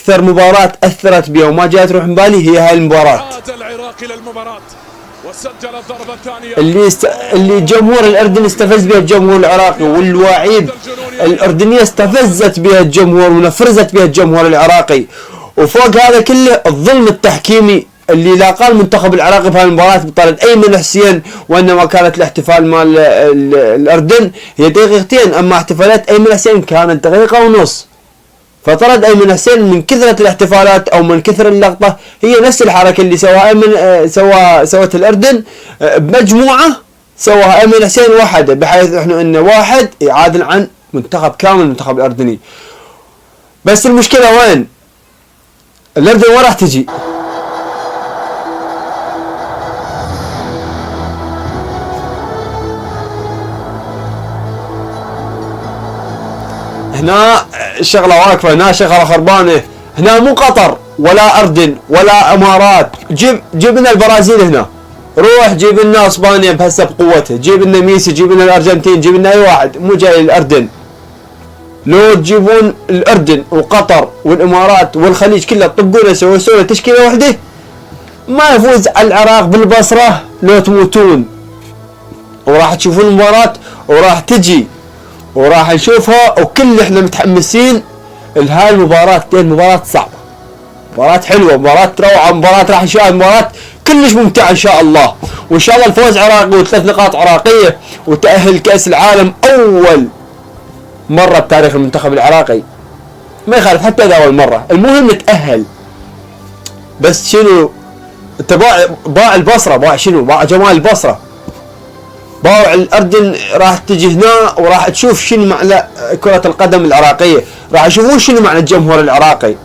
اكثر مباراة اثرت بها وما جاي تروح من بالي هي هاي المباراة. عاد العراقي للمباراة وسجل الضربة الثانية اللي جمهور الاردن استفز بها الجمهور العراقي، واللواعيب الاردنية استفزت بها الجمهور ونفرزت بها الجمهور العراقي. وفوق هذا كله الظلم التحكيمي اللي لاقاه المنتخب العراقي بهذه المباراة بطرد أيمن حسين، وإنما كانت الاحتفال مال الأردن هي دقيقتين، أما احتفالات أيمن حسين كانت دقيقة ونص. فطرد أيمن حسين من كثرة الاحتفالات أو من كثر اللقطة. هي نفس الحركة اللي سواها أيمن سوت الأردن بمجموعة، سواها أيمن حسين وحده، بحيث إحنا إن واحد يعادل عن منتخب كامل المنتخب الأردني. بس المشكلة وين؟ الأردن وين راح تجي؟ هنا الشغلة واقفة، هنا شغلة خربانة. هنا مو قطر ولا أردن ولا إمارات. جيب لنا البرازيل هنا، روح جيب لنا اسبانيا بهسه بقوتها، جيب لنا ميسي، جيب لنا الارجنتين، جيب لنا اي واحد، مو جاي الاردن. لو تجيبون الاردن وقطر والامارات والخليج كلها تطقونه سووا تشكيله واحده ما يفوز على العراق بالبصره لو تموتون. وراح تشوفون المباراة وراح تجي وراح نشوفها، وكل احنا متحمسين لهاي المباراة. مباراة صعبة، مباراة حلوة، مباراة روعة، مباراة راح نشاهد مباراة كلش ممتعة ان شاء الله. وان شاء الله الفوز عراقي وثلاث نقاط عراقية وتأهل كأس العالم اول مرة بتاريخ المنتخب العراقي. ما يخالف حتى اذا اول مرة، المهم نتأهل. بس شنو انت باع البصرة، باع شنو؟ باع جمال البصرة، باع الاردن. راح تجي هنا وراح تشوف شنو معنى كرة القدم العراقية، راح يشوفون شنو معنى الجمهور العراقي.